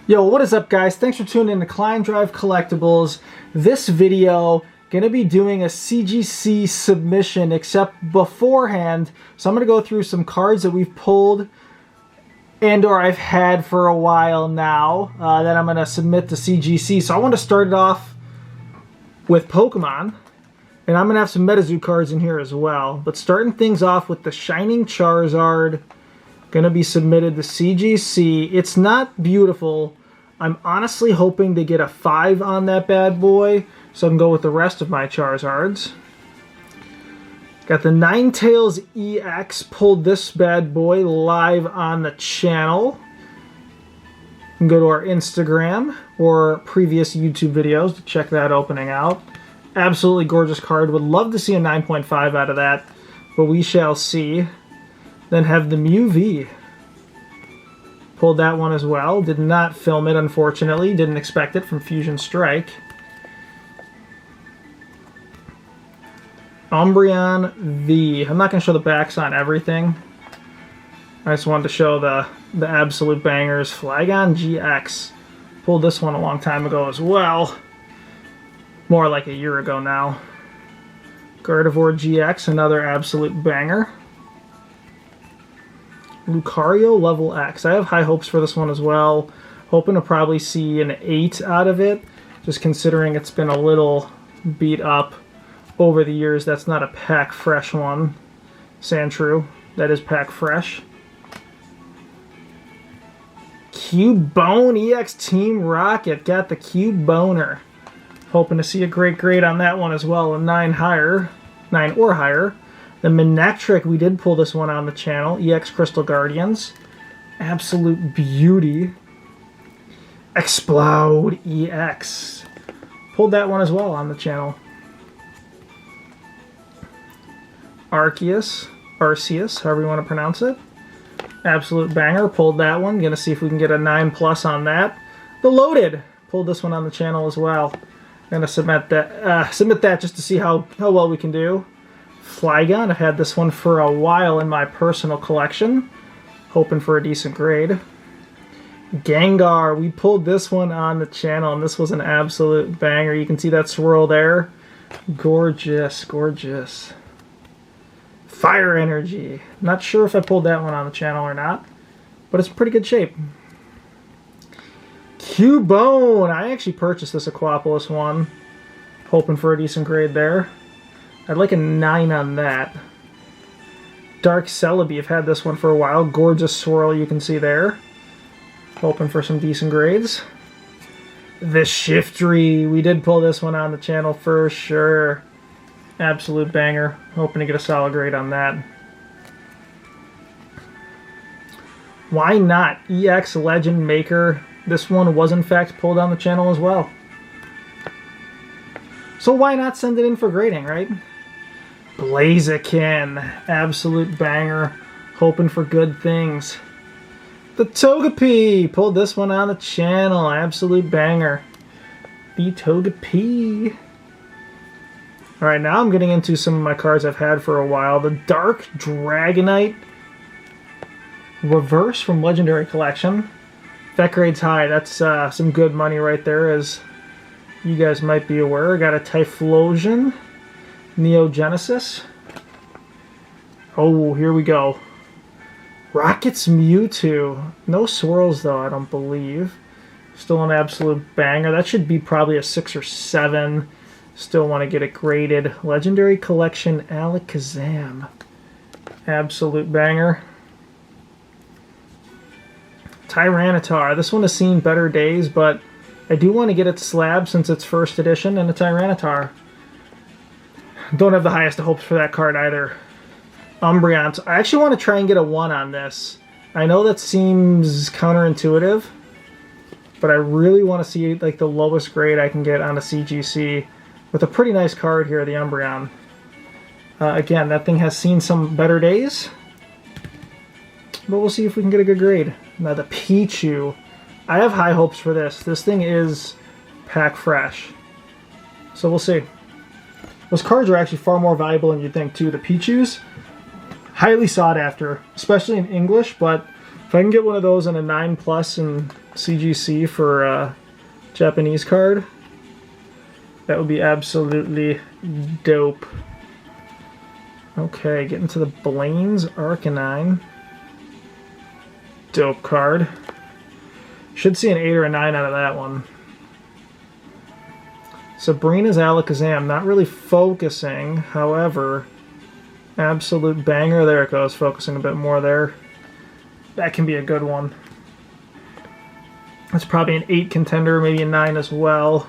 Yo, what is up, guys? Thanks for tuning in to Klein Drive Collectibles. This video gonna be doing a CGC submission, except beforehand. So I'm gonna go through some cards that we've pulled and or I've had for a while now that I'm gonna submit to CGC. So I want to start it off with Pokemon, and I'm gonna have some Metazoo cards in here as well. But starting things off with the Shinning Charizard. Gonna be submitted to CGC. It's not beautiful. I'm honestly hoping to get a 5 on that bad boy so I can go with the rest of my Charizards. Got the Ninetales Ex. Pulled this bad boy live on the channel. You can go to our Instagram or previous YouTube videos to check that opening out. Absolutely gorgeous card. Would love to see a 9.5 out of that, but we shall see. Then have the Mewtwo. Pulled that one as well. Did not film it, unfortunately. Didn't expect it from Fusion Strike. Umbreon V. I'm not going to show the backs on everything. I just wanted to show the absolute bangers. Flygon Gx. Pulled this one a long time ago as well. More like a year ago now. Gardevoir Gx, another absolute banger. Lucario level X. I have high hopes for this one as well. Hoping to probably see an 8 out of it, just considering it's been a little beat up over the years. That's not a pack fresh one. Sandshrew. That is pack fresh. Cubone EX Team Rocket. Got the Cuboner. Hoping to see a great grade on that one as well. A 9 or higher. The Manectric, we did pull this one on the channel. EX Crystal Guardians. Absolute beauty. Explode EX. Pulled that one as well on the channel. Arceus, however you want to pronounce it. Absolute banger. Pulled that one. Gonna see if we can get a 9+ on that. The Loaded. Pulled this one on the channel as well. Gonna submit that just to see how well we can do. Flygon, I've had this one for a while in my personal collection. Hoping for a decent grade. Gengar, we pulled this one on the channel, and this was an absolute banger. You can see that swirl there. Gorgeous, gorgeous. Fire Energy. Not sure if I pulled that one on the channel or not, but it's in pretty good shape. Cubone, I actually purchased this Aquapolis one. Hoping for a decent grade there. I'd like a 9 on that. Dark Celebi, I've had this one for a while. Gorgeous swirl you can see there. Hoping for some decent grades. The Shiftry, we did pull this one on the channel for sure. Absolute banger. Hoping to get a solid grade on that. Why not? EX Legend Maker. This one was in fact pulled on the channel as well. So why not send it in for grading, right? Blaziken, absolute banger. Hoping for good things. The Togepi, pulled this one on the channel. Absolute banger. The Togepi. Alright, now I'm getting into some of my cards I've had for a while. The Dark Dragonite Reverse from Legendary Collection. That grade's high. That's some good money right there, as you guys might be aware. Got a Typhlosion. Neogenesis. Oh, here we go. Rocket's Mewtwo. No swirls, though, I don't believe. Still an absolute banger. That should be probably a 6 or 7. Still want to get it graded. Legendary Collection Alakazam. Absolute banger. Tyranitar. This one has seen better days, but I do want to get it slab since it's first edition and a Tyranitar. Don't have the highest of hopes for that card either. Umbreon. So I actually want to try and get a 1 on this. I know that seems counterintuitive, but I really want to see like the lowest grade I can get on a CGC with a pretty nice card here, the Umbreon. Again, that thing has seen some better days, but we'll see if we can get a good grade. Now the Pichu. I have high hopes for this. This thing is pack fresh, so we'll see. Those cards are actually far more valuable than you'd think, too. The Pichus, highly sought after, especially in English, but if I can get one of those in a 9+ and CGC for a Japanese card. That would be absolutely dope. Okay, getting to the Blaine's Arcanine. Dope card. Should see an 8 or a 9 out of that one. Sabrina's Alakazam, not really focusing, however, absolute banger. There it goes, focusing a bit more there. That can be a good one. That's probably an 8 contender, maybe a 9 as well.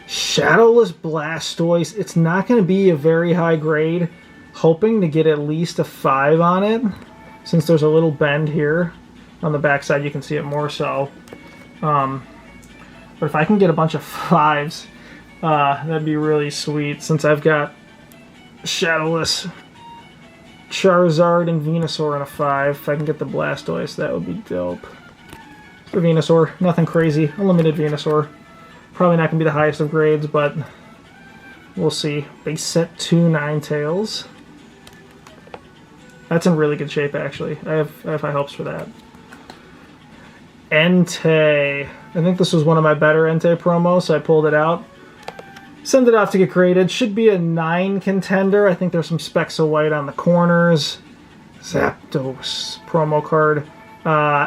Shadowless Blastoise, it's not going to be a very high grade. Hoping to get at least a 5 on it, since there's a little bend here. On the backside you can see it more so. But if I can get a bunch of 5s, that'd be really sweet, since I've got Shadowless Charizard and Venusaur in a 5. If I can get the Blastoise, that would be dope. For Venusaur, nothing crazy. A limited Venusaur. Probably not going to be the highest of grades, but we'll see. Base set 2 Ninetales. That's in really good shape, actually. I have high hopes for that. Entei. I think this was one of my better Entei promos, so I pulled it out. Send it off to get graded. Should be a 9 contender. I think there's some specks of white on the corners. Zapdos promo card.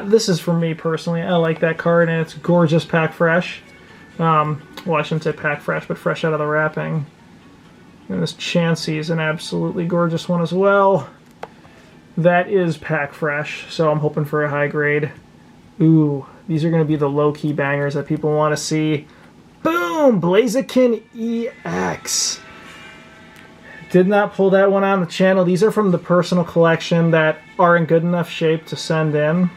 This is for me personally. I like that card, and it's gorgeous pack fresh. Well, I shouldn't say pack fresh, but fresh out of the wrapping. And this Chansey is an absolutely gorgeous one as well. That is pack fresh, so I'm hoping for a high grade. Ooh, these are going to be the low-key bangers that people want to see. Boom! Blaziken EX. Did not pull that one on the channel. These are from the personal collection that are in good enough shape to send in.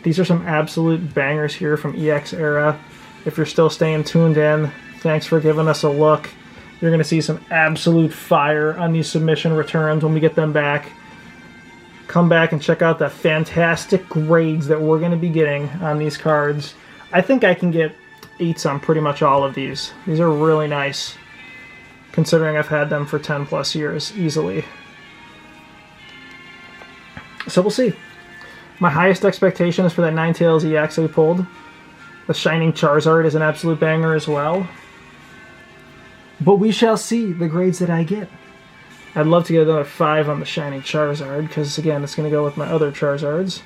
These are some absolute bangers here from EX era. If you're still staying tuned in, thanks for giving us a look. You're going to see some absolute fire on these submission returns when we get them back. Come back and check out the fantastic grades that we're going to be getting on these cards. I think I can get 8s on pretty much all of these. These are really nice, considering I've had them for 10 plus years, easily. So we'll see. My highest expectation is for that Ninetales EX that we pulled. The Shinning Charizard is an absolute banger as well. But we shall see the grades that I get. I'd love to get another 5 on the Shining Charizard, because again, it's going to go with my other Charizards.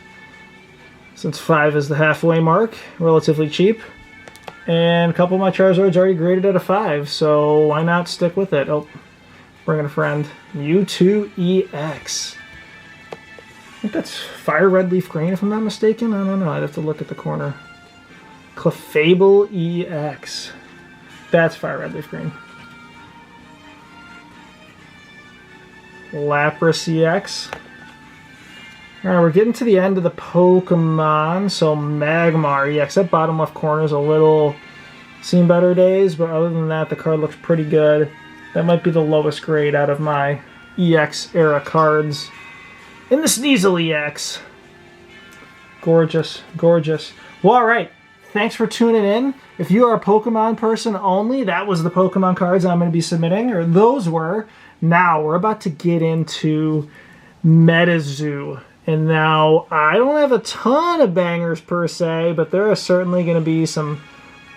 Since 5 is the halfway mark, relatively cheap. And a couple of my Charizards already graded at a 5, so why not stick with it? Oh, bringing a friend. Mewtwo Ex. I think that's Fire Red Leaf Green, if I'm not mistaken. I don't know, I'd have to look at the corner. Clefable EX. That's Fire Red Leaf Green. Lapras EX. Alright, we're getting to the end of the Pokemon, so Magmar EX. That bottom left corner is a little seen better days, but other than that, the card looks pretty good. That might be the lowest grade out of my EX era cards. In the Sneasel EX. Gorgeous, gorgeous. Well, alright. Thanks for tuning in. If you are a Pokemon person only, that was the Pokemon cards I'm going to be submitting, or those were. Now, we're about to get into Metazoo. And now, I don't have a ton of bangers per se, but there are certainly going to be some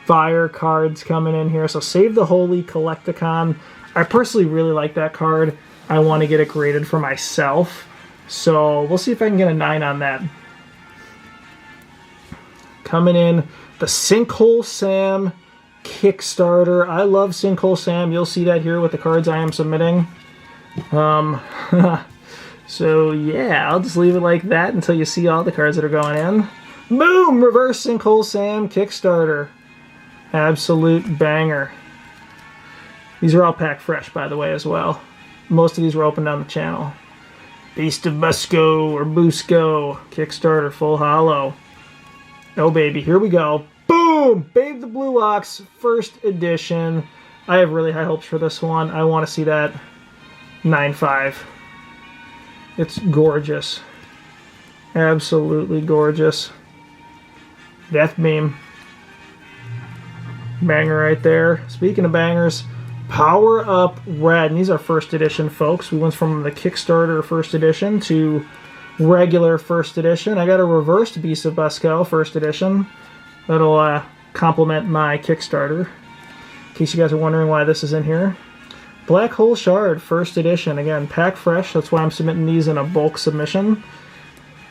fire cards coming in here. So save the Holy Collecticon. I personally really like that card. I want to get it graded for myself. So we'll see if I can get a 9 on that. Coming in, the Sinkhole Sam Kickstarter. I love Sinkhole Sam. You'll see that here with the cards I am submitting. So yeah, I'll just leave it like that until you see all the cards that are going in. Boom! Reverse Sinkhole Sam Kickstarter. Absolute banger. These are all packed fresh, by the way, as well. Most of these were opened on the channel. Beast of Busco or Busco Kickstarter full holo. Oh baby, here we go. Boom! Babe the Blue Ox, first edition. I have really high hopes for this one. I want to see that 9.5. It's gorgeous. Absolutely gorgeous. Death Beam. Banger right there. Speaking of bangers, Power Up Red. And these are first edition, folks. We went from the Kickstarter first edition to regular first edition. I got a reversed Beast of Busco first edition. That'll complement my Kickstarter. In case you guys are wondering why this is in here. Black Hole Shard first edition. Again, pack fresh. That's why I'm submitting these in a bulk submission.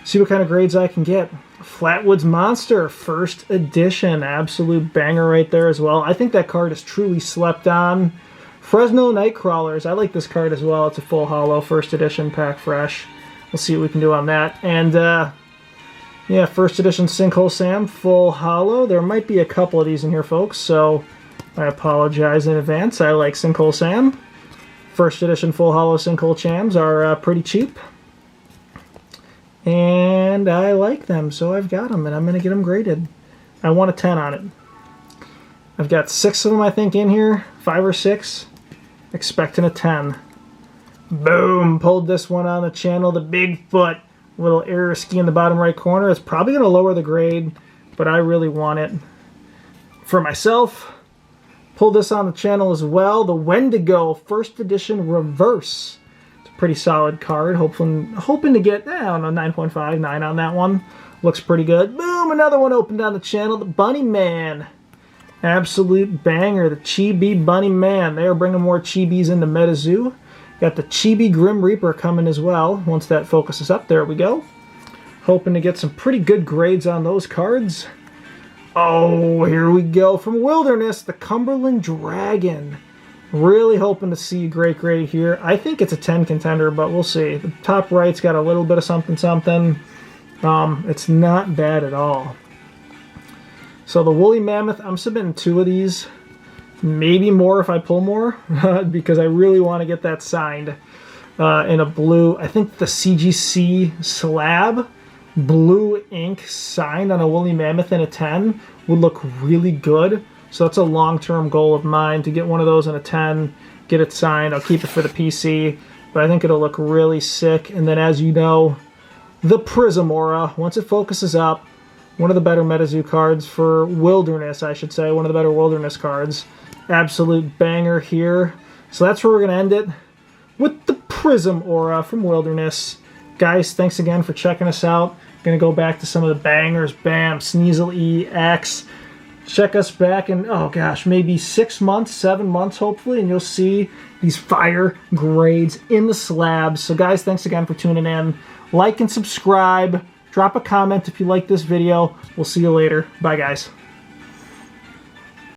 See what kind of grades I can get. Flatwoods Monster first edition. Absolute banger right there as well. I think that card is truly slept on. Fresno Nightcrawlers. I like this card as well. It's a full holo first edition, pack fresh. We'll see what we can do on that. And yeah, first edition Sinkhole Sam, full holo. There might be a couple of these in here, folks, so I apologize in advance. I like Sinkhole Sam. First edition full holo Sinkhole Chams are pretty cheap. And I like them, so I've got them, and I'm going to get them graded. I want a 10 on it. I've got 6 of them, I think, in here. 5 or 6. Expecting a 10. Boom! Pulled this one on the channel. The Bigfoot. Little error ski in the bottom right corner. It's probably going to lower the grade, but I really want it for myself. Pulled this on the channel as well. The Wendigo first edition reverse. It's a pretty solid card. Hoping to get, I don't know, 9.5, 9 on that one. Looks pretty good. Boom! Another one opened on the channel. The Bunny Man. Absolute banger. The Chibi Bunny Man. They are bringing more Chibis into Metazoo. Got the Chibi Grim Reaper coming as well. Once that focuses up, there we go. Hoping to get some pretty good grades on those cards. Oh, here we go. From Wilderness, the Cumberland Dragon. Really hoping to see a great grade here. I think it's a 10 contender, but we'll see. The top right's got a little bit of something, something. It's not bad at all. So the Woolly Mammoth, I'm submitting 2 of these. Maybe more if I pull more, because I really want to get that signed in a blue. I think the CGC slab, blue ink signed on a Woolly Mammoth in a 10 would look really good. So that's a long-term goal of mine, to get one of those in a 10, get it signed. I'll keep it for the PC, but I think it'll look really sick. And then, as you know, the Prism Aura, once it focuses up, one of the better Metazoo cards for Wilderness, I should say. One of the better Wilderness cards. Absolute banger here. So that's where we're going to end it, with the Prism Aura from Wilderness. Guys, thanks again for checking us out. Going to go back to some of the bangers. Bam, Sneasel EX. Check us back in, oh gosh, maybe 6 months, 7 months hopefully, and you'll see these fire grades in the slabs. So guys, thanks again for tuning in. Like and subscribe. Drop a comment if you like this video. We'll see you later. Bye, guys.